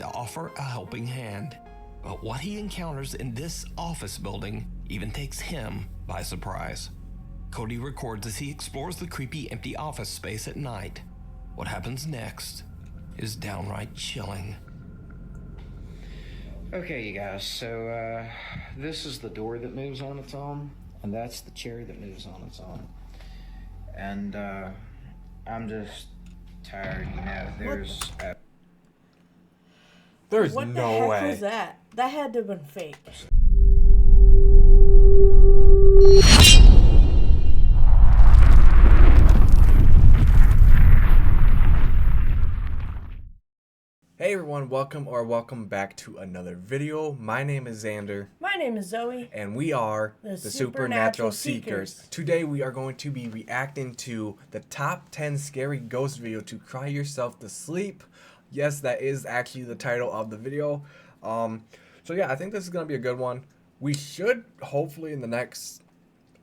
to offer a helping hand. But what he encounters in this office building even takes him by surprise. Cody records as he explores the creepy empty office space at night. What happens next is downright chilling. Okay, you guys, so this is the door that moves on its own, and that's the chair that moves on its own. And I'm just tired, you know. There's what no the heck way. was that? That had to have been fake. Hey everyone, welcome back to another video. My name is Zander. My name is Zoey. And we are the Supernatural Seekers. Today we are going to be reacting to the top 10 scary ghost video to cry yourself to sleep. Yes, that is actually the title of the video. So yeah, I think this is going to be a good one. We should hopefully in the next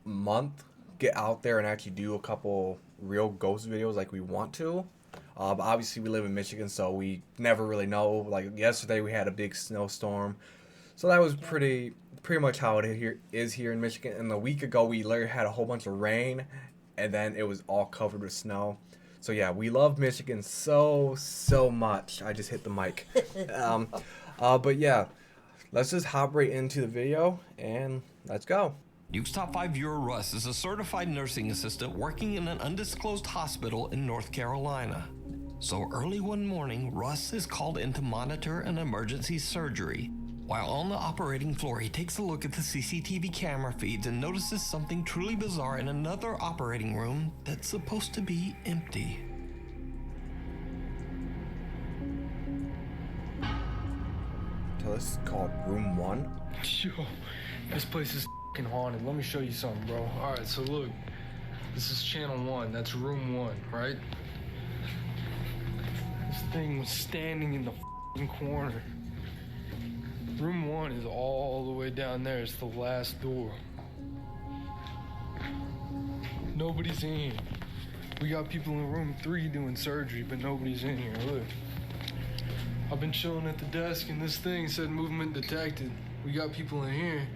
month get out there and actually do a couple real ghost videos like we want to. But obviously we live in Michigan, so we never really know. Like yesterday we had a big snowstorm, so that was pretty much how it is here in Michigan. And a week ago we literally had a whole bunch of rain, and then it was all covered with snow. So yeah, we love Michigan so much. I just hit the mic. But yeah, let's just hop right into the video and let's go. Duke's Top 5 viewer Russ is a certified nursing assistant working in an undisclosed hospital in North Carolina. So early one morning, Russ is called in to monitor an emergency surgery. While on the operating floor, he takes a look at the CCTV camera feeds and notices something truly bizarre in another operating room that's supposed to be empty. So this is called Room 1. Yo, this place is f***ing haunted. Let me show you something, bro. Alright, so look. This is channel 1. That's room 1, right? This thing was standing in the f***ing corner. Room 1 is all the way down there. It's the last door. Nobody's in here. We got people in room 3 doing surgery, but nobody's in here. Look. I've been chilling at the desk and this thing said movement detected. We got people in here,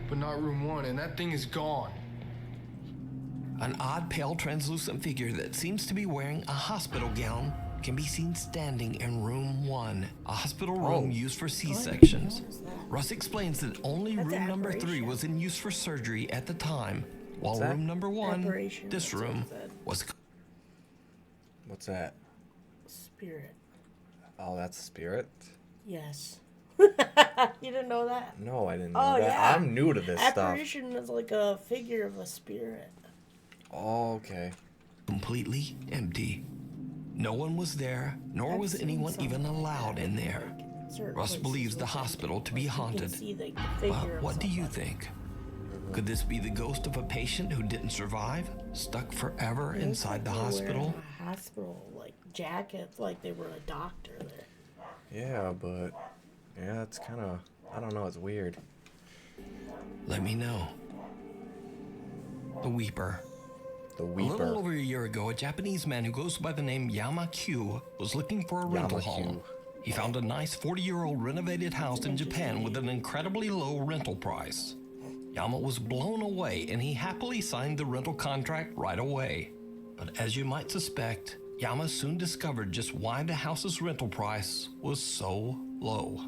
but not room 1, and that thing is gone. An odd, pale, translucent figure that seems to be wearing a hospital gown can be seen standing in room 1, a hospital room used for C-sections. Russ explains that only room number 3 was in use for surgery at the time, while room number 1, this room, was... What's that? Spirit. Oh, that's Spirit? Yes. You didn't know that? No, I didn't know that. Yeah. I'm new to this stuff. Apparition is like a figure of a spirit. Oh, okay. Completely empty. No one was there, nor was anyone even allowed in there. Russ believes the hospital to be haunted. But what do you think? Could this be the ghost of a patient who didn't survive, stuck forever inside the hospital? A hospital, like jackets, like they were a doctor there. Yeah, but yeah, it's kind of, I don't know, it's weird. Let me know. The Weeper. The Weeper. A little over a year ago, a Japanese man who goes by the name Yama Q was looking for a rental home. He found a nice 40-year-old renovated house in Japan with an incredibly low rental price. Yama was blown away and he happily signed the rental contract right away. But as you might suspect, Yama soon discovered just why the house's rental price was so low.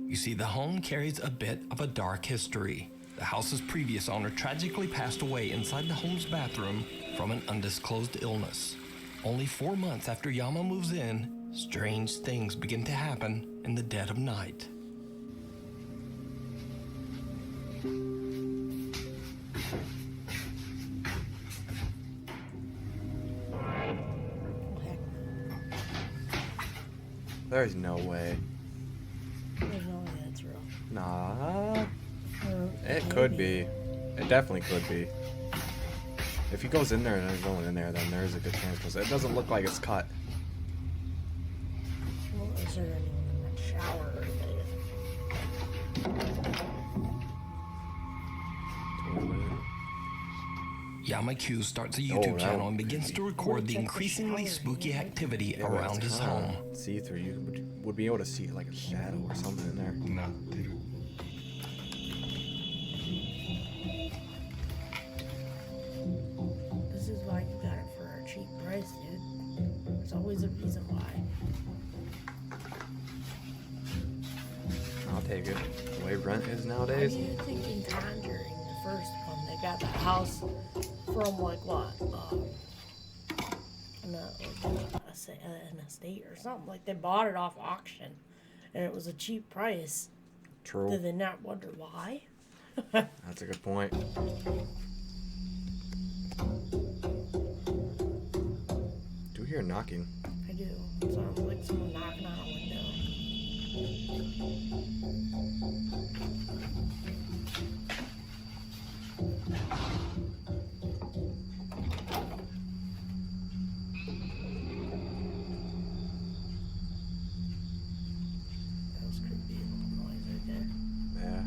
You see, the home carries a bit of a dark history. The house's previous owner tragically passed away inside the home's bathroom from an undisclosed illness. Only 4 months after Yama moves in, strange things begin to happen in the dead of night. There's no way. There's no way that's real. Nah. It could be. It definitely could be. If he goes in there and there's no one in there, then there's a good chance, because it doesn't look like it's cut. Well, is there anyone in that shower or Yama Q starts a Oh, YouTube that channel would and be begins creepy. to record the increasingly spooky activity Yeah, but around it's his kinda home. See-through. You would be able to see like a shadow or something in there. This is why you got it for a cheap price, dude. There's always a reason why. I'll take it. The way rent is How nowadays. do you think in Conjuring, the first one, they got that house from like what? An estate or something. Like they bought it off auction and it was a cheap price. True. Did they not wonder why? That's a good point. Do you hear knocking? I do. It sounds like someone knocking on a window. That was creepy little noise right there. Yeah.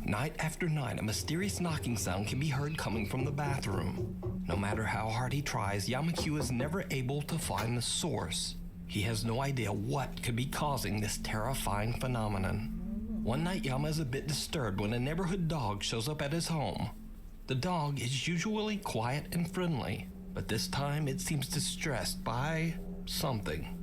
Night after night, a mysterious knocking sound can be heard coming from the bathroom. No matter how hard he tries, Yama Q is never able to find the source. He has no idea what could be causing this terrifying phenomenon. One night, Yama is a bit disturbed when a neighborhood dog shows up at his home. The dog is usually quiet and friendly, but this time it seems distressed by something.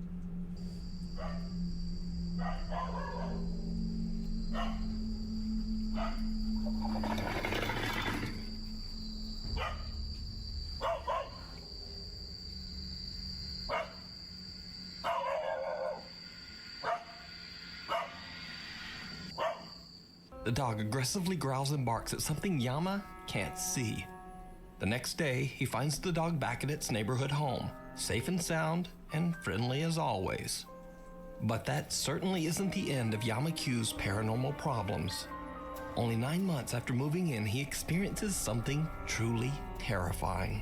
The dog aggressively growls and barks at something Yama can't see. The next day, he finds the dog back at its neighborhood home, safe and sound and friendly as always. But that certainly isn't the end of Yama Q's paranormal problems. Only 9 months after moving in, he experiences something truly terrifying.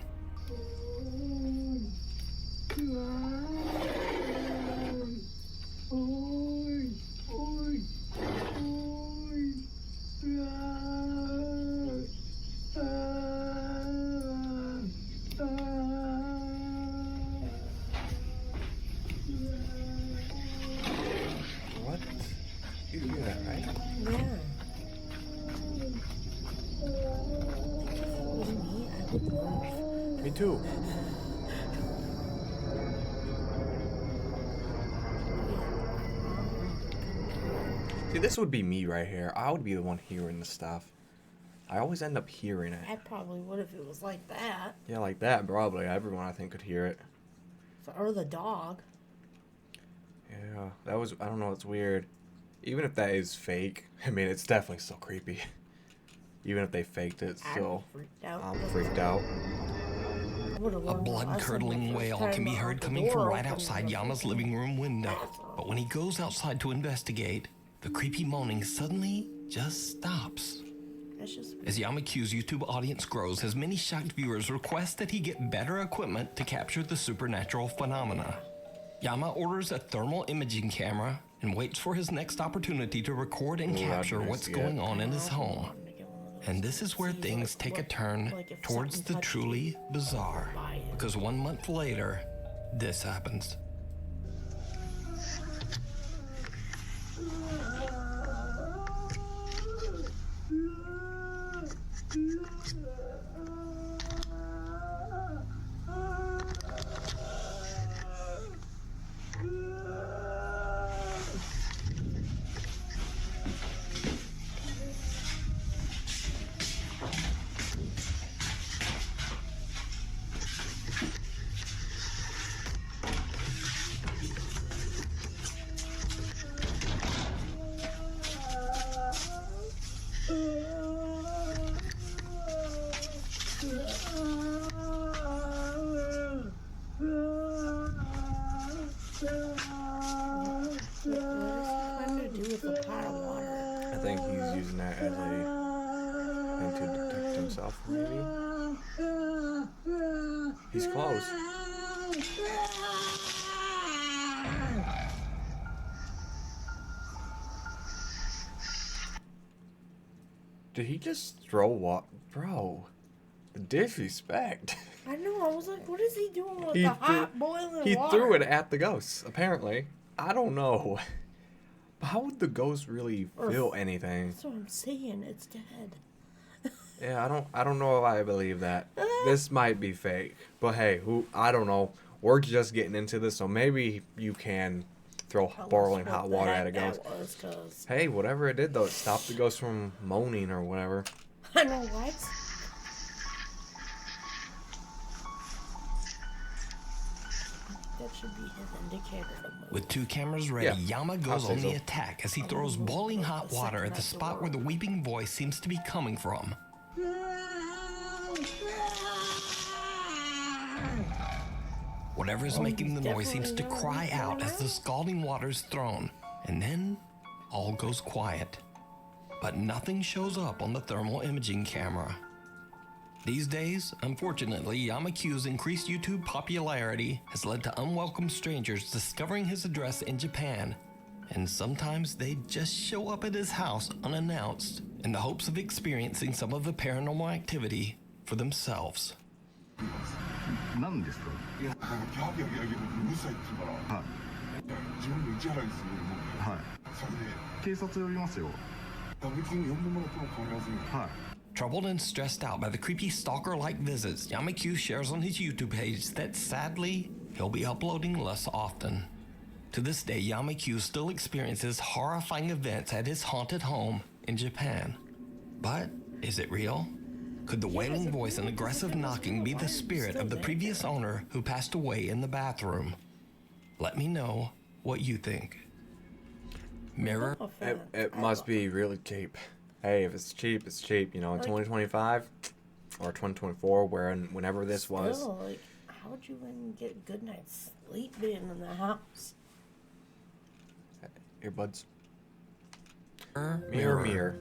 What? You hear that, right? Yeah. If it was me, I would move. Me too. See, this would be me right here. I would be the one hearing the stuff. I always end up hearing it. I probably would if it was like that. Yeah, like that, probably. Everyone, I think, could hear it. Or the dog. Yeah, that was, I don't know, it's weird. Even if that is fake, I mean, it's definitely still creepy. Even if they faked it, still, I'm freaked out. I'm freaked out. A blood-curdling wail can be heard coming from right outside Yama's living room window. But when he goes outside to investigate, the creepy moaning suddenly just stops. That's just As Yama Q's YouTube audience grows, as many shocked viewers request that he get better equipment to capture the supernatural phenomena. Yama orders a thermal imaging camera and waits for his next opportunity to record and capture what's going on in his home. And this is where things take a turn towards the truly bizarre. Because 1 month later, this happens. what to do with the pot of water. I think he's using that as a thing to detect himself, maybe. He's close. Did he just throw what? Bro, the disrespect. I know. I was like, what is he doing with He the threw- hot boiling He water? threw it at the ghost, apparently. I don't know. But how would the ghost really feel anything? That's what I'm saying. It's dead. Yeah, I don't know if I believe that. This might be fake. But hey, I don't know. We're just getting into this, so maybe you can throw boiling hot water at a ghost. That was 'cause Hey, whatever it did though, it stopped the ghost from moaning or whatever. I know what. That should be his indicator to move. With 2 cameras ready, Yeah, Yama I'll goes say on the so. attack as he throws boiling hot water at the spot where the weeping voice seems to be coming from. Whatever is making the noise seems to cry out as the scalding water is thrown, and then all goes quiet. But nothing shows up on the thermal imaging camera. These days, unfortunately, Yamakyu's increased YouTube popularity has led to unwelcome strangers discovering his address in Japan, and sometimes they just show up at his house unannounced in the hopes of experiencing some of the paranormal activity for themselves. 何ですか。いや、なんかギャーギャーギャーギャーうるさいって言うから、はい。自分の打ち払いするよりも、はい。それで、警察呼びますよ。別に呼んでもらっても変わらずに。はい。 Troubled and stressed out by the creepy stalker-like visits, Yamakyu shares on his YouTube page that sadly, he'll be uploading less often. To this day, Yamakyu still experiences horrifying events at his haunted home in Japan. But is it real? Could the wailing voice and aggressive knocking be the spirit of the previous owner who passed away in the bathroom? Let me know what you think. Mirror. It must be really cheap. Hey, if it's cheap, it's cheap. You know, in 2025 or 2024, whenever this was. Still, like, how would you even get good night's sleep being in the house? Earbuds. Mirror. Mirror.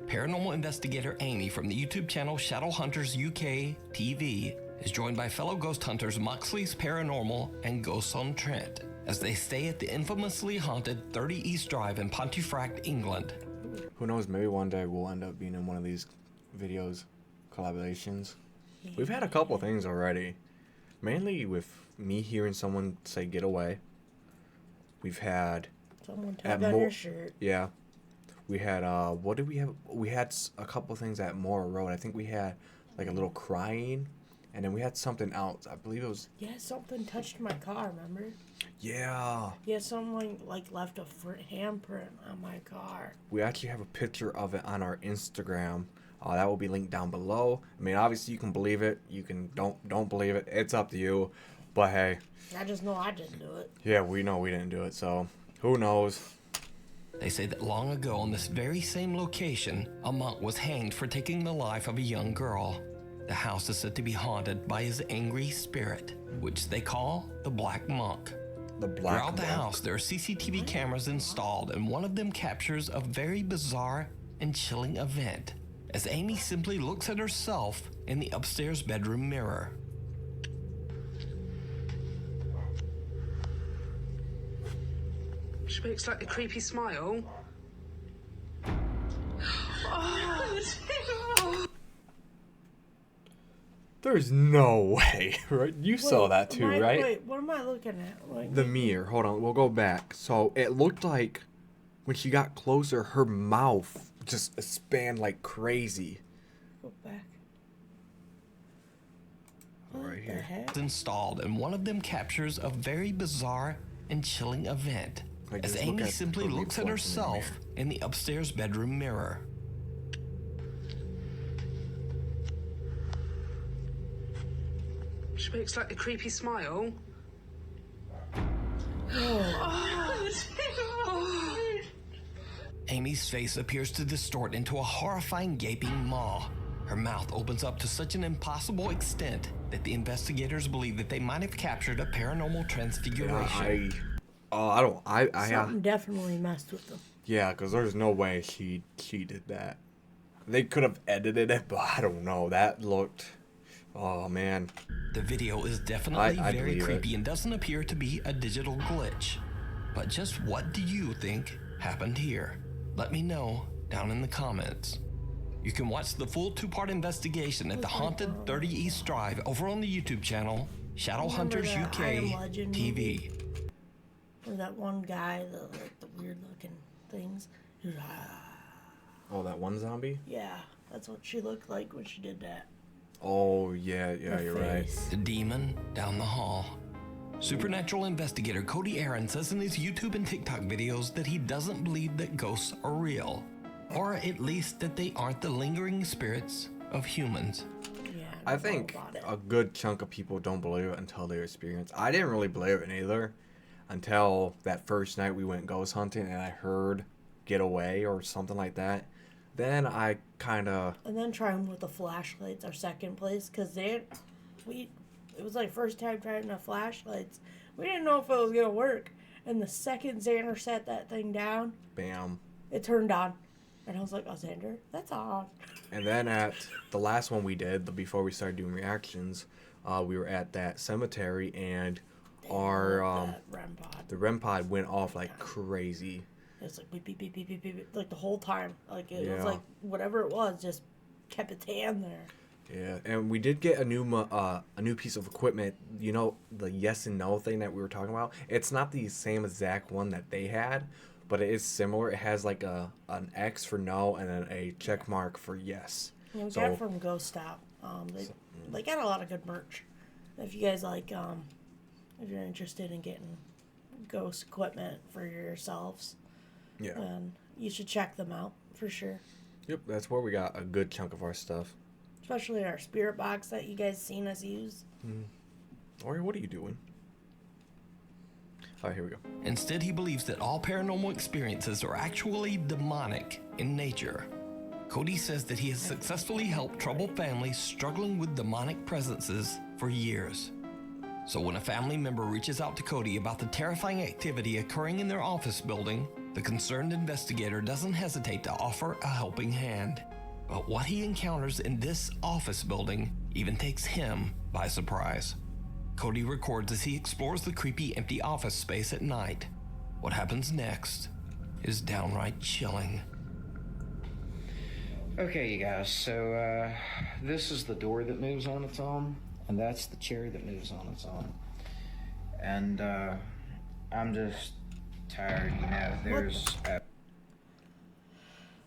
Paranormal investigator Amy from the YouTube channel Shadow Hunters UK TV is joined by fellow ghost hunters Moxley's Paranormal and Ghosts on Trent as they stay at the infamously haunted 30 East Drive in Pontefract, England. Who knows, maybe one day we'll end up being in one of these videos, collaborations. We've had a couple things already. Mainly with me hearing someone say get away. We've had... Someone tug on your shirt. Yeah. We had, what did we have? We had a couple things at Moore Road. I think we had like a little crying. And then we had something else. I believe it was... Yeah, something touched my car, remember? Yeah. Yeah, someone like left a handprint on my car. We actually have a picture of it on our Instagram. That will be linked down below. I mean, obviously you can believe it. You can don't believe it. It's up to you. But hey. I just know I didn't do it. Yeah, we know we didn't do it. So who knows? They say that long ago on this very same location, a monk was hanged for taking the life of a young girl. The house is said to be haunted by his angry spirit, which they call the Black Monk. The Black Throughout the Monk. house, there are CCTV cameras installed, and one of them captures a very bizarre and chilling event as Amy simply looks at herself in the upstairs bedroom mirror. She makes like a creepy smile. There's no way, right? You saw that too, right? Wait, what am I looking at? Like, The mirror. Hold on, we'll go back. So it looked like when she got closer, her mouth just expanded like crazy. go back. Right What the here. heck? Installed, and one of them captures a very bizarre and chilling event Like, as just look Amy at simply her looks at reflection in the herself in the upstairs bedroom mirror. She makes like a creepy smile. Amy's face appears to distort into a horrifying gaping maw. Her mouth opens up to such an impossible extent that the investigators believe that they might have captured a paranormal transfiguration. Something definitely messed with them. Yeah, because there's no way she did that. They could have edited it, but I don't know. That looked... Oh, man. The video is definitely I very believe creepy it. and doesn't appear to be a digital glitch. But just what do you think happened here? Let me know down in the comments. You can watch the full 2-part investigation at the Haunted 30 East Drive over on the YouTube channel Shadowhunters Remember that UK I Am Legend TV. Or that one guy, the weird looking things. He was, Oh, that one zombie? yeah, that's what she looked like when she did that. Oh, yeah, Her you're right. face. The demon down the hall. Supernatural investigator Cody Aaron says in his YouTube and TikTok videos that he doesn't believe that ghosts are real, or at least that they aren't the lingering spirits of humans. Yeah, I think a good chunk of people don't believe it until they experience. I didn't really believe it either until that first night we went ghost hunting and I heard "Get Away" or something like that. Then I kind of. And then trying with the flashlights, our second place, because it was like first time trying the flashlights. We didn't know if it was gonna work, and the second Xander set that thing down, Bam. it turned on, and I was like, "Oh, Xander, that's on." And then at the last one we did, before we started doing reactions, we were at that cemetery and our the REM pod went off like crazy. It was like beep, beep, beep, beep, beep, beep, like the whole time. Like it was Yeah. like whatever it was, just kept its hand there. Yeah, and we did get a new piece of equipment. You know, the yes and no thing that we were talking about. It's not the same exact one that they had, but it is similar. It has like an X for no and then a check mark for yes. Yeah, we got it from Ghost Stop. They got a lot of good merch. If you guys like, if you're interested in getting ghost equipment for yourselves, Yeah. then you should check them out for sure. Yep, that's where we got a good chunk of our stuff. Especially our spirit box that you guys seen us use. Ori, what are you doing? All right, here we go. Instead, he believes that all paranormal experiences are actually demonic in nature. Cody says that he has successfully helped troubled families struggling with demonic presences for years. So when a family member reaches out to Cody about the terrifying activity occurring in their office building, the concerned investigator doesn't hesitate to offer a helping hand. But what he encounters in this office building even takes him by surprise. Cody records as he explores the creepy empty office space at night. What happens next is downright chilling. Okay, you guys, so this is the door that moves on its own, and that's the chair that moves on its own. And I'm just tired, you know,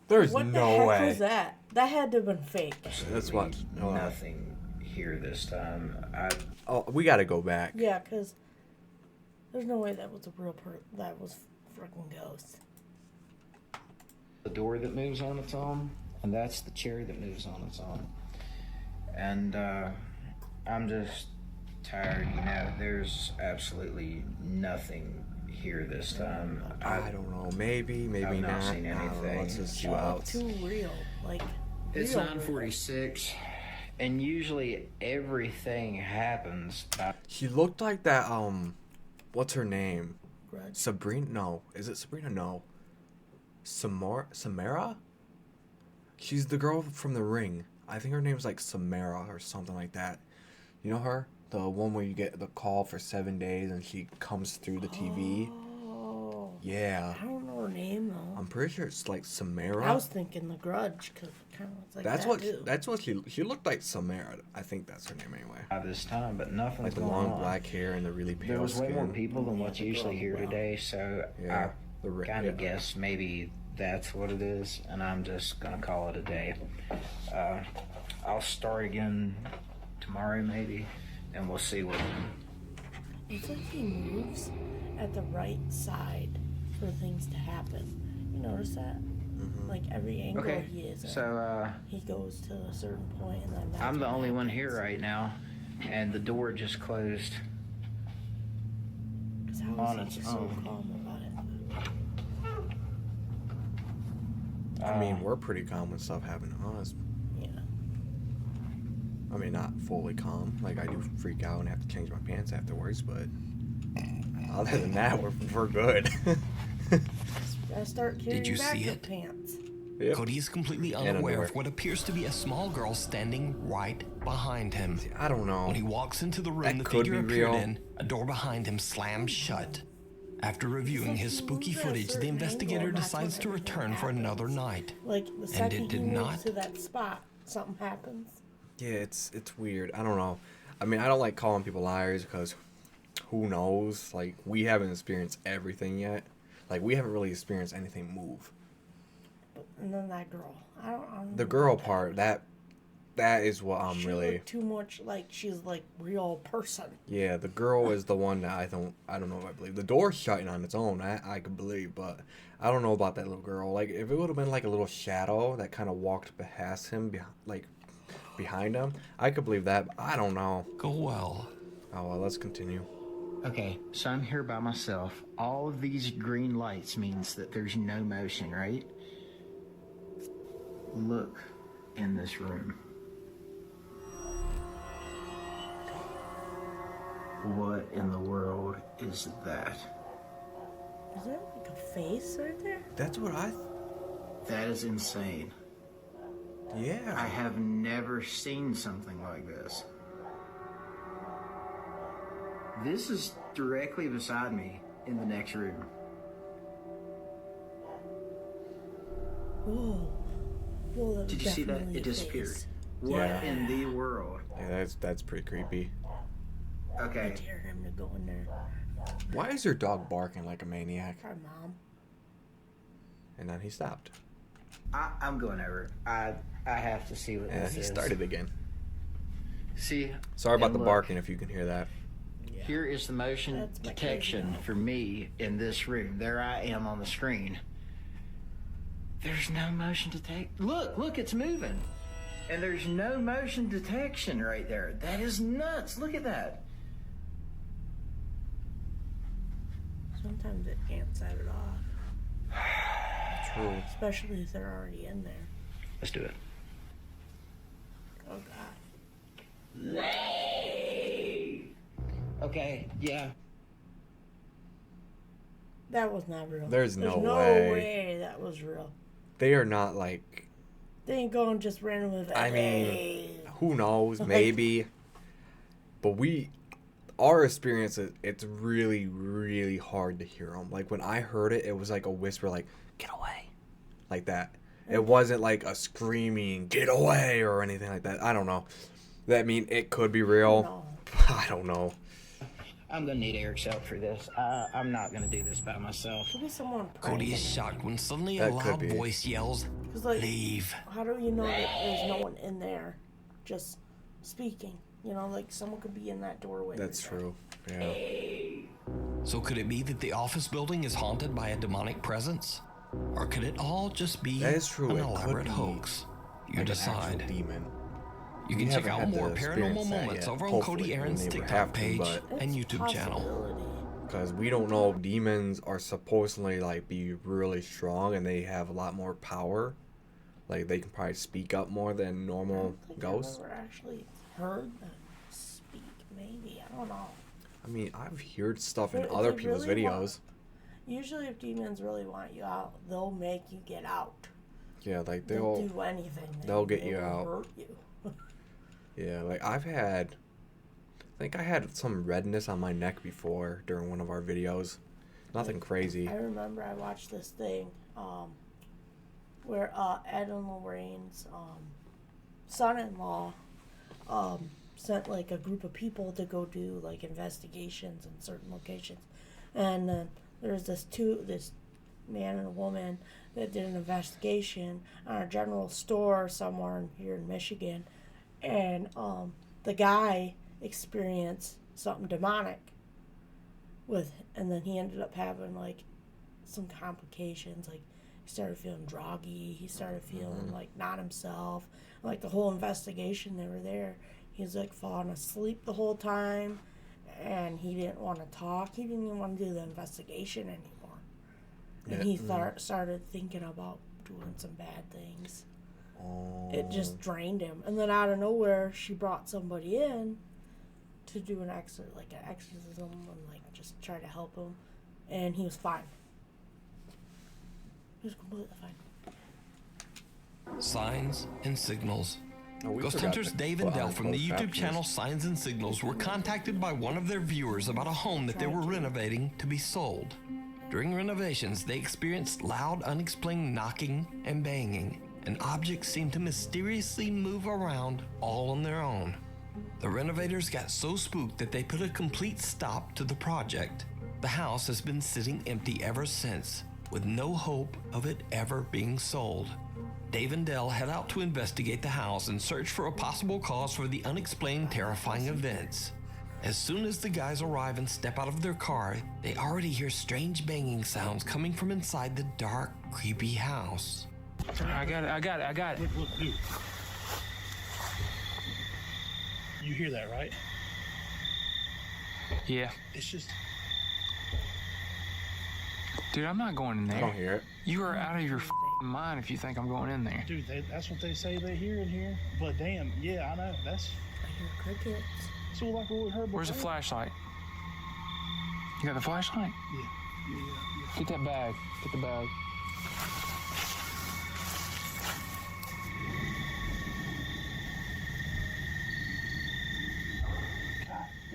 There's What the no heck way. was that? That had to have been fake. That's what. nothing here this time. Oh, we got to go back. Yeah, because there's no way that was a real that was freaking ghost. The door that moves on its own, and that's the chair that moves on its own. And I'm just tired, you know, there's absolutely nothing here this time. I don't know. Maybe I've not. not seen I don't know. anything. Let's just see Oh, what else. too real. Like, It's real 9:46, and usually everything happens by She looked like that. What's her name? Grudge. Sabrina? No. Is it Sabrina? No. Samara? She's the girl from The Ring. I think her name's like Samara or something like that. You know her? The one where you get the call for 7 days and she comes through the TV. Oh. Yeah. I don't know her name though. I'm pretty sure it's like Samara. I was thinking the Grudge because it kind of looks like that's that what. too. That's what she looked like. Samara. I think that's her name anyway. this time, but nothing's Like the going long on. black hair and the really pale There was way skin. more people than what's the usually girl here brown. today, so Yeah, the I ri- kind of yeah. guess maybe that's what it is, and I'm just gonna call it a day. I'll start again tomorrow maybe, and we'll see what. It's like he moves at the right side for things to happen. You notice that? Like every angle Okay, he is in, so he goes to a certain point and then that's I'm the what only one happens. here right now, and the door just closed. 'Cause how on is he its just so own. calm about it? I mean, we're pretty calm when stuff happens to us. Yeah. I mean, not fully calm. Like, I do freak out and have to change my pants afterwards, but other than that, we're good. Gotta start carrying Did you back see your it? pants. Yep. Cody is completely And unaware underwear. of what appears to be a small girl standing right behind him. I don't know. When he walks into the room That the could figure be appeared real. in, a door behind him slams shut. After reviewing his spooky footage, the investigator decides to return for another night. Like the And second it did he moves not. to that spot, something happens. Yeah, it's weird. I don't know. I mean, I don't like calling people liars because who knows? Like, we haven't experienced everything yet. Like, we haven't really experienced anything move. And then that girl, I don't The know girl about that. part, that is what I'm She really. looked too much like she's like real person. Yeah, the girl is the one that I don't know if I believe. The door's shutting on its own, I could believe, but I don't know about that little girl. Like, if it would have been like a little shadow that kind of walked past him, behind him, I could believe that, but I don't know. Go well. Oh, well, let's continue. Okay, so I'm here by myself. All of these green lights means that there's no motion, right? Look in this room. What in the world is that? Is there like a face right there? That's what That is insane. I yeah. have never seen something like this. This is directly beside me in the next room. Whoa. Whoa, that was Did you see that? definitely It a disappeared. face. What Yeah. in the world? Yeah, that's pretty creepy. I Okay, dare him to go in there. Why is your dog barking like a maniac? Hi, Mom. And then he stopped. I'm going over. I have to see what And this he is. started again. See. Sorry about and the look, barking if you can hear that. Here is the motion That's my detection crazy for me in this room. There I am on the screen. There's no motion detect. Look, it's moving. And there's no motion detection right there. That is nuts. Look at that. Sometimes it can't set it off, True. especially if they're already in there. Let's do it. Oh, God. Okay, yeah. That was not real. There's no no way. way that was real. They are not like, They ain't going just randomly. I mean, "Hey." who knows, maybe. But our experience, it's really, really hard to hear them. Like, when I heard it, it was like a whisper, like, get away. Like that. It wasn't like a screaming, get away, or anything like that. I don't know. It could be real. No. I don't know. I'm gonna need Eric's help for this. I'm not gonna do this by myself. Could be someone Cody is pranking. shocked when suddenly That a could loud be. voice yells, 'Cause, like, leave. how do you know that there's no one in there just speaking? You know, like someone could be in that doorway. That's right there. true. Yeah. So could it be that the office building is haunted by a demonic presence? Or could it all just be That is true, an it could elaborate be hoax? You Like decide. an actual demon. You We can check haven't out had more to paranormal experience that moments yet. over on Hopefully, Cody we Aaron's never TikTok have to, page but- and It's a YouTube channel. possibility. Because we don't know if demons are supposedly like be really strong and they have a lot more power. Like they can probably speak up more than I normal don't think ghosts. I've ever actually heard them speak. Maybe, I don't know. I mean, I've heard stuff in If other they people's really videos. Usually, if demons really want you out, they'll make you get out. Yeah, like They'll they'll. do anything. they'll get They you will out. Hurt you. Yeah, like I think I had some redness on my neck before during one of our videos. Nothing crazy. I remember I watched this thing where Ed and Lorraine's son-in-law sent like a group of people to go do like investigations in certain locations, and then there's this man and a woman that did an investigation on a general store somewhere here in Michigan, and the guy experienced something demonic and then he ended up having like some complications. Like he started feeling droggy, he started feeling like not himself. Like the whole investigation, they were there, he was like falling asleep the whole time, and he didn't want to talk, he didn't even want to do the investigation anymore. And he started thinking about doing some bad things. It just drained him. And then out of nowhere, she brought somebody in to do an exorcism and like just try to help him, and he was fine. He was completely fine. Signs and signals Ghost hunters Dave and Dell from the YouTube channel Signs and Signals were contacted by one of their viewers about a home that they were renovating to be sold. During renovations, they experienced loud, unexplained knocking and banging, and objects seemed to mysteriously move around all on their own. The renovators got so spooked that they put a complete stop to the project. The house has been sitting empty ever since, with no hope of it ever being sold. Dave and Dell head out to investigate the house and search for a possible cause for the unexplained terrifying events. As soon as the guys arrive and step out of their car, they already hear strange banging sounds coming from inside the dark, creepy house. I got it. Look, dude. You hear that, right? Yeah. It's just... Dude, I'm not going in there. I don't hear it. You are out of your mind if you think I'm going in there. Dude, that's what they say they hear in here. But damn, yeah, I know. That's... I hear crickets. So like what we heard before. Where's the flashlight? You got the flashlight? Yeah. Get that bag. Get the bag.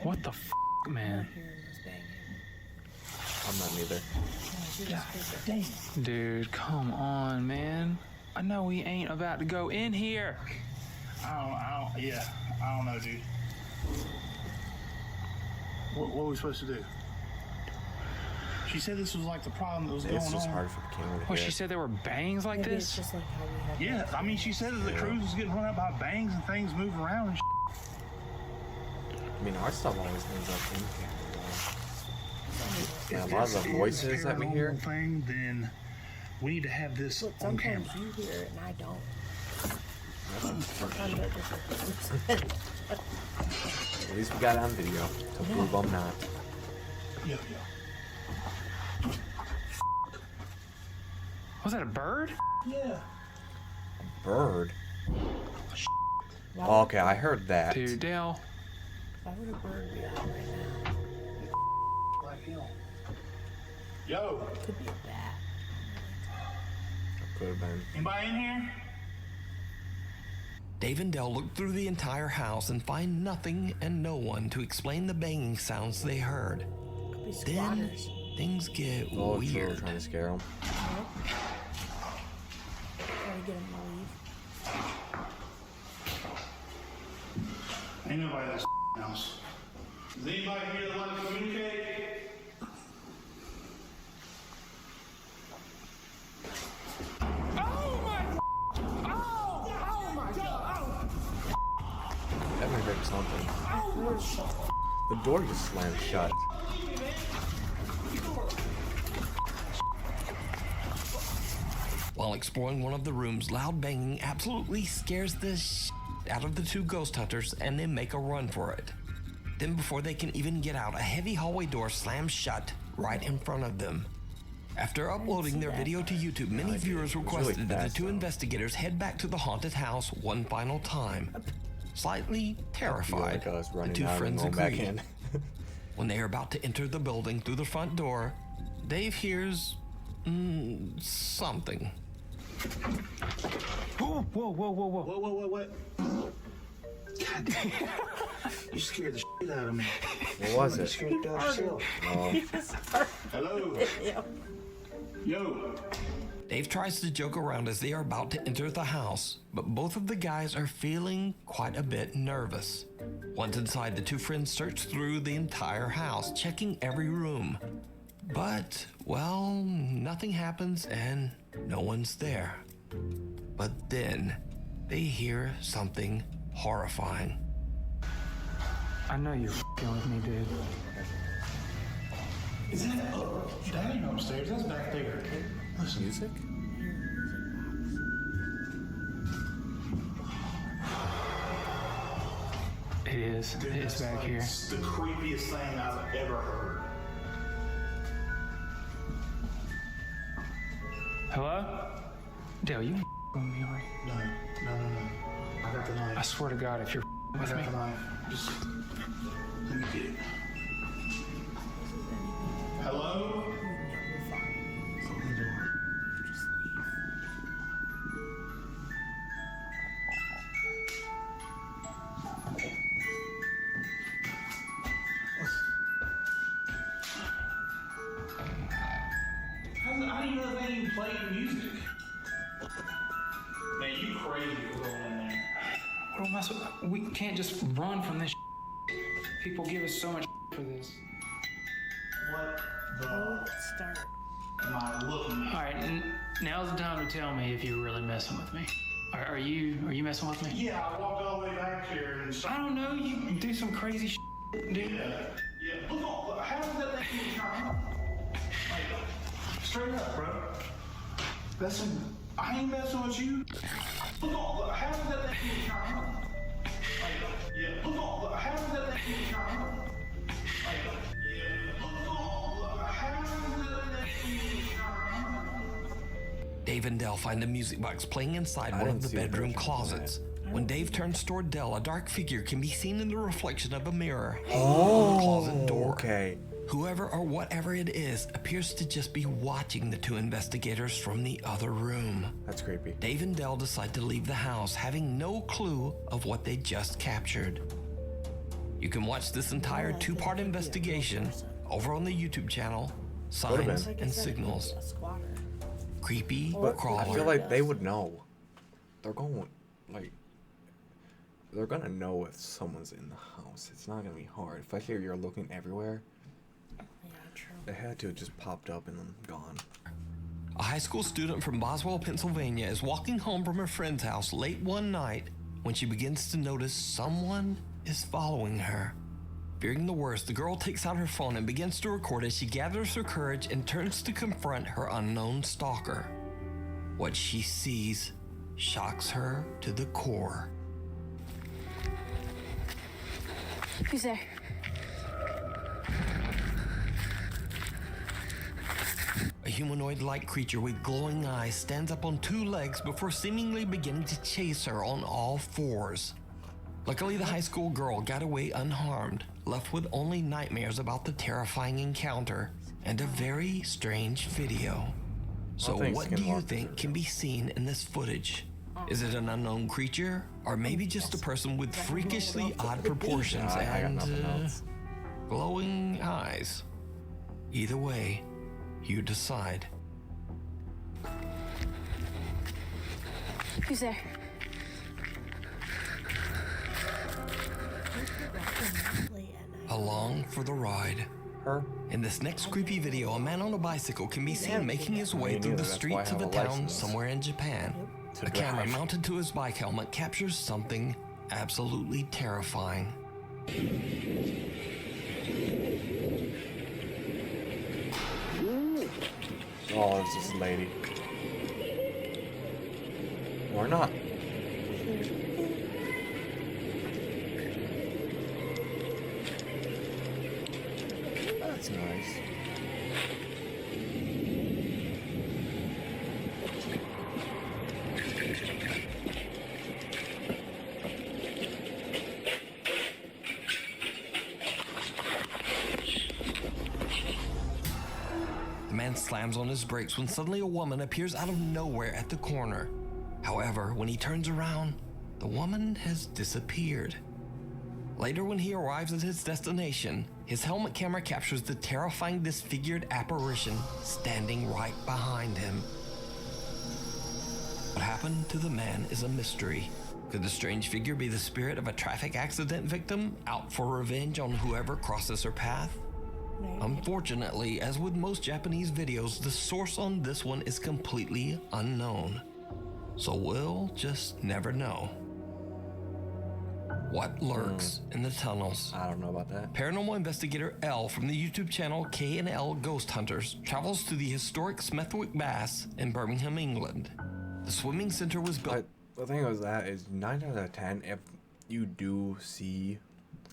What the man? I'm not neither. Damn. Dude, come on, man. I know we ain't about to go in here. I don't know, dude. What were we supposed to do? She said this was like the problem that was going on. It's just hard for the camera to What, hear. she said there were bangs like Maybe this? it's just like how we have. Yeah, I mean, she said that the cruise was getting run up by bangs and things moving around and I mean, our stuff always ends up in here. Yeah, a lot of the voices that we hear. Thing, then we need to have this Look, on sometimes camera. you hear it and I don't. Sometimes I just At least we got it on video to prove I'm not. Yeah. Was that a bird? Yeah. Bird? Oh, okay, I heard that. Dude, Dale. Why would a bird be out right now? Like hell. Yo. Could be a bat. Could have been. Anybody in here? Dave and Dell look through the entire house and find nothing and no one to explain the banging sounds they heard. Could be Then squatters. things get Oh, true, weird. trying to scare them. Trying to get them to leave. Ain't nobody in this house. Is anybody here that like to communicate? That might hurt something. The door just slammed shut. While exploring one of the rooms, loud banging absolutely scares the out of the two ghost hunters, and they make a run for it. Then before they can even get out, a heavy hallway door slams shut right in front of them. After uploading their video to YouTube, many viewers requested that the two investigators head back to the haunted house one final time. Slightly terrified, Like us the running two out and friends going back agree. in. When they are about to enter the building through the front door, Dave hears something. Whoa. What? God damn. You scared the shit out of me. What was You it? scared the dog yourself. Oh, Hello? Yo. Dave tries to joke around as they are about to enter the house, but both of the guys are feeling quite a bit nervous. Once inside, the two friends search through the entire house, checking every room. But, well, nothing happens and no one's there. But then, they hear something horrifying. I know you're f***ing with me, dude. Is that that ain't upstairs, that's back there. Listen. music? It is. Dude, It's that's back like here. the creepiest thing I've ever heard. Hello? Dale, you with me, right? No. I got the knife. I swear to God, if you're I with me. got the knife. Just let me get it. Hello? Open the door. I didn't know they even played music. Man, you crazy for going in there. What am I supposed? We can't just run from this. People give us so much for this. What How would the it start? am I looking at? All right, now's the time to tell me if you're really messing with me. Are you messing with me? Yeah, I walked all the way back here and I don't know. You do some crazy dude. Yeah. Look, how did that thing turn on? Like, straight up, bro. I ain't messing with you. Look, how did that thing turn on? Like, look, how did that thing turn on? Like, look, how did that thing turn on? Dave and Dell find a music box playing inside one of the bedroom closets. When Dave turns toward Dell, a dark figure can be seen in the reflection of a mirror hanging on the closet door. Okay. Whoever or whatever it is appears to just be watching the two investigators from the other room. That's creepy. Dave and Dell decide to leave the house, having no clue of what they just captured. You can watch this entire two-part investigation over on the YouTube channel, Signs and Signals. Creepy But crawler. I feel like they would know. They're gonna know if someone's in the house. It's not gonna be hard. Especially if you're looking everywhere. Yeah, true. They had to have just popped up and then gone. A high school student from Boswell, Pennsylvania is walking home from her friend's house late one night when she begins to notice someone is following her. Fearing the worst, the girl takes out her phone and begins to record as she gathers her courage and turns to confront her unknown stalker. What she sees shocks her to the core. Who's there? A humanoid-like creature with glowing eyes stands up on two legs before seemingly beginning to chase her on all fours. Luckily, the high school girl got away unharmed, left with only nightmares about the terrifying encounter and a very strange video. So what do you think can be seen in this footage? Is it an unknown creature, or maybe just a person with freakishly odd proportions and glowing eyes? Either way, you decide. Who's there? Along for the ride. Her? In this next creepy video, a man on a bicycle can be seen making his way through the streets of a town somewhere in Japan. A camera mounted to his bike helmet captures something absolutely terrifying. Oh, it's this lady. Or not. That's nice. The man slams on his brakes when suddenly a woman appears out of nowhere at the corner. However, when he turns around, the woman has disappeared. Later, when he arrives at his destination, his helmet camera captures the terrifying disfigured apparition standing right behind him. What happened to the man is a mystery. Could the strange figure be the spirit of a traffic accident victim out for revenge on whoever crosses her path? Unfortunately, as with most Japanese videos, the source on this one is completely unknown. So we'll just never know. What lurks in the tunnels? I don't know about that. Paranormal investigator L from the YouTube channel K&L Ghost Hunters travels to the historic Smethwick Baths in Birmingham, England. The swimming center was built. The thing with that is 9 out of 10, if you do see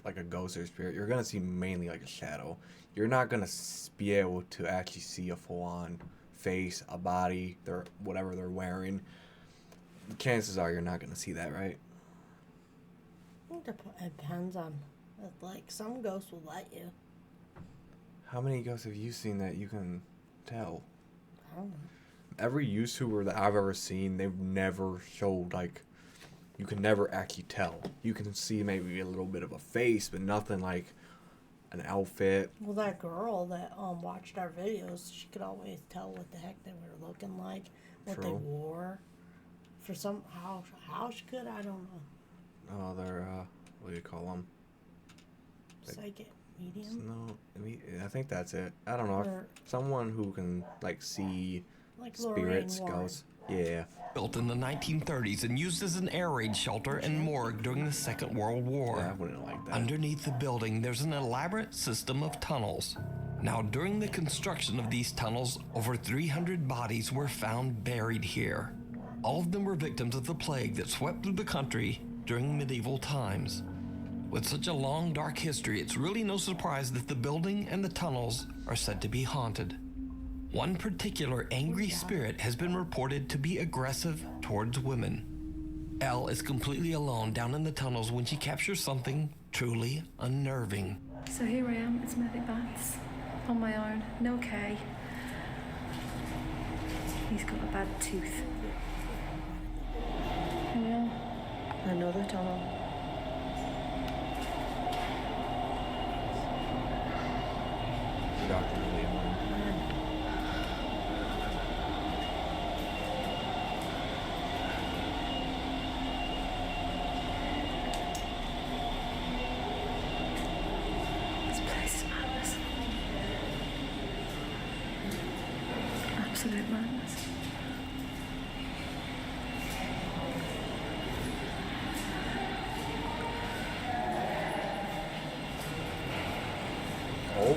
like a ghost or spirit, you're gonna see mainly like a shadow. You're not gonna be able to actually see a full-on face, a body, whatever they're wearing. Chances are you're not gonna see that, right? It depends on, like, some ghosts will let you. How many ghosts have you seen that you can tell? I don't know. Every YouTuber that I've ever seen, they've never showed, like, you can never actually tell. You can see maybe a little bit of a face, but nothing like an outfit. Well, that girl that watched our videos, she could always tell what the heck they were looking like, what they True. wore. For some how she could, I don't know. Oh, they're what do you call them? Psychic medium. No, I think that's it. I don't know. Or- Someone who can like see Like spirits, Lorraine Warren. ghosts. Yeah. Built in the 1930s and used as an air raid shelter and morgue during the Second World War. Yeah, I wouldn't like that. Underneath the building, there's an elaborate system of tunnels. Now, during the construction of these tunnels, over 300 bodies were found buried here. All of them were victims of the plague that swept through the country during medieval times. With such a long, dark history, it's really no surprise that the building and the tunnels are said to be haunted. One particular angry spirit has been reported to be aggressive towards women. Elle is completely alone down in the tunnels when she captures something truly unnerving. So here I am, it's Medic Bats, on my own, no K. He's got a bad tooth. Here we are, another tunnel. Dr. Leon. This place is madness. Absolute madness. Oh.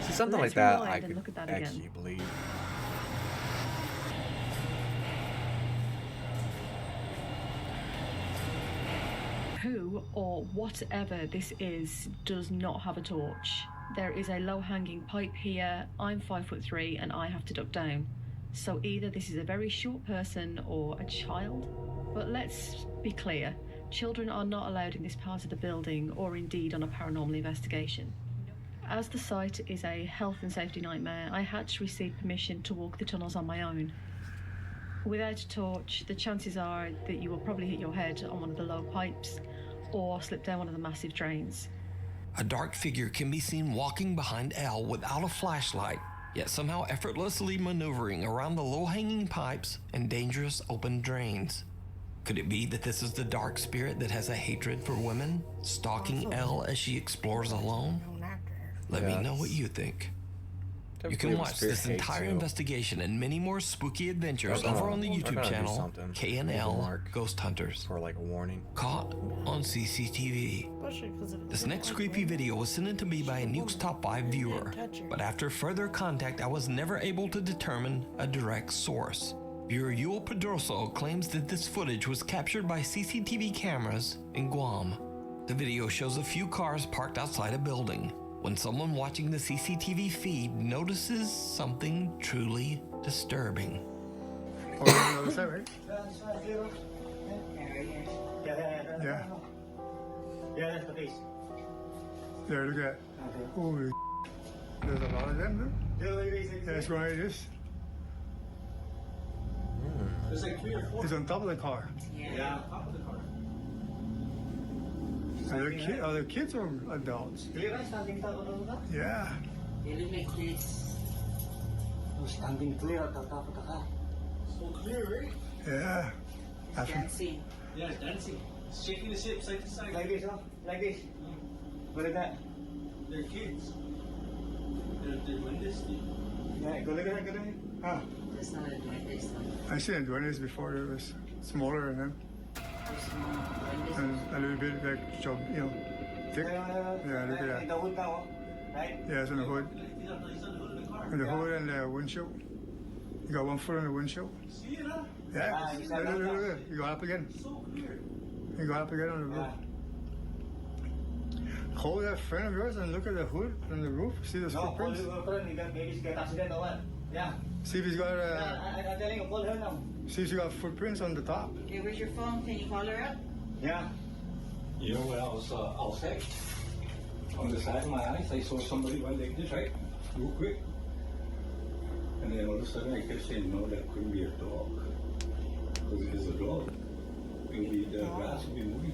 See, something Let's like that rewind I and could look at that again. actually believe. Who or whatever this is does not have a torch. There is a low-hanging pipe here. I'm 5'3" and I have to duck down. So either this is a very short person or a child. But let's be clear, children are not allowed in this part of the building or indeed on a paranormal investigation. As the site is a health and safety nightmare, I had to receive permission to walk the tunnels on my own. Without a torch, the chances are that you will probably hit your head on one of the low pipes or slip down one of the massive drains. A dark figure can be seen walking behind Elle without a flashlight, yet somehow effortlessly maneuvering around the low-hanging pipes and dangerous open drains. Could it be that this is the dark spirit that has a hatred for women, stalking Elle as she explores alone? Let me know what you think. You can watch this entire investigation and many more spooky adventures over on the YouTube channel K&L Ghost Hunters. For like a warning. Caught on CCTV. This next creepy video was sent in to me by a Nuke's Top 5 viewer, but after further contact I was never able to determine a direct source. Viewer Yul Pedroso claims that this footage was captured by CCTV cameras in Guam. The video shows a few cars parked outside a building, when someone watching the CCTV feed notices something truly disturbing. Yeah. Yeah, that's the face. There, look at that. Holy there's a lot of them, dude. That's why it is. There's like 3 or 4. It's on top of the car. Yeah, on top of the car. Are they kids or adults? Yeah. They look like kids. Standing clear at the top of the car. So clear, right? Yeah. Dancing. Yeah, it's dancing. It's shaking the ship side to side. Like this, huh? Like this. Look at that. They're kids. They're doing this thing. Yeah, go look at that, go look at that. Ah. That's not a this one. I seen duendes before. It was smaller than him. And a little bit like job, you know, thick. Yeah, look at that. The hood now, right? Yeah, it's on the hood. And the hood and the windshield. You got one foot on the windshield. See it, huh? Yeah. Look. You go up again. You go up again on the roof. Call that friend of yours and look at the hood and the roof. See the footprints? Yeah. See if he's got I'm telling you, call her now. see if he's got footprints on the top. Okay, where's your phone? Can you call her up? Yeah. You know, when I was outside, on the side of my eyes, I saw somebody went like this, right? Real quick. And then all of a sudden I kept saying, no, that couldn't be a dog. Because if it's a dog, the grass will be moving.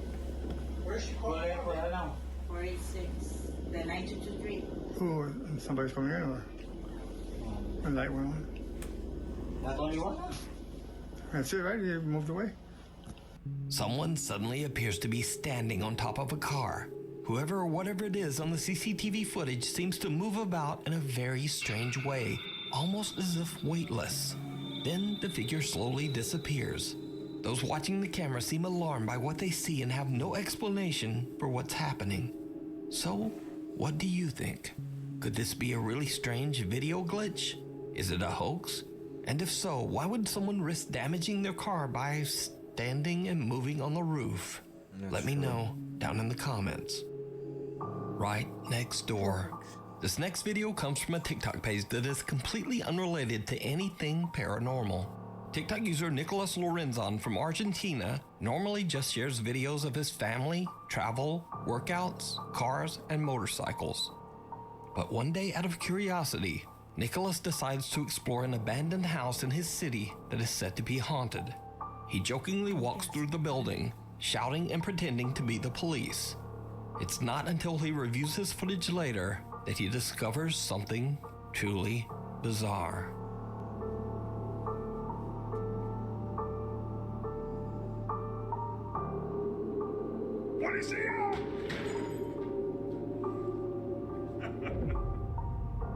Where's she calling her now? 486. The 9223. Who, and somebody's coming in, or the light went on? That's all you want? That's it, right? He moved away. Someone suddenly appears to be standing on top of a car. Whoever or whatever it is on the CCTV footage seems to move about in a very strange way, almost as if weightless. Then the figure slowly disappears. Those watching the camera seem alarmed by what they see and have no explanation for what's happening. So, what do you think? Could this be a really strange video glitch? Is it a hoax? And if so, why would someone risk damaging their car by standing and moving on the roof? Let me know down in the comments. Right next door. This next video comes from a TikTok page that is completely unrelated to anything paranormal. TikTok user Nicholas Lorenzon from Argentina normally just shares videos of his family, travel, workouts, cars, and motorcycles. But one day, out of curiosity, Nicholas decides to explore an abandoned house in his city that is said to be haunted. He jokingly walks through the building, shouting and pretending to be the police. It's not until he reviews his footage later that he discovers something truly bizarre.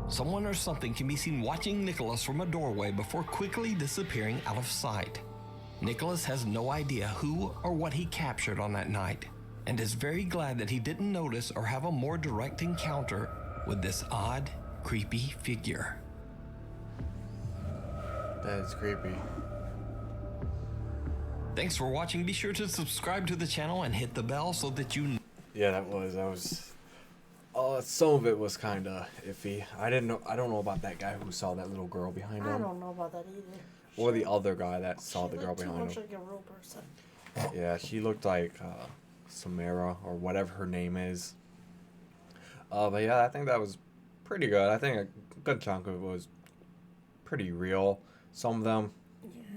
Someone or something can be seen watching Nicholas from a doorway before quickly disappearing out of sight. Nicholas has no idea who or what he captured on that night, and is very glad that he didn't notice or have a more direct encounter with this odd, creepy figure. That is creepy. Thanks for watching. Be sure to subscribe to the channel and hit the bell so that you... Yeah, that was... some of it was kind of iffy. I don't know about that guy who saw that little girl behind him. I don't know about that either. Or the other guy that saw the girl behind him. She looked too much like a real person. Yeah, she looked like Samara or whatever her name is. But yeah, I think that was pretty good. I think a good chunk of it was pretty real. Some of them,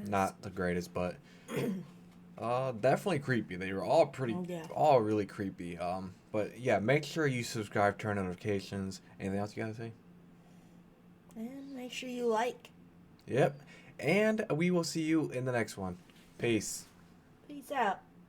not the greatest, but definitely creepy. They were all all really creepy. But yeah, make sure you subscribe, turn notifications. Anything else you gotta say? And make sure you like. Yep. And we will see you in the next one. Peace. Peace out.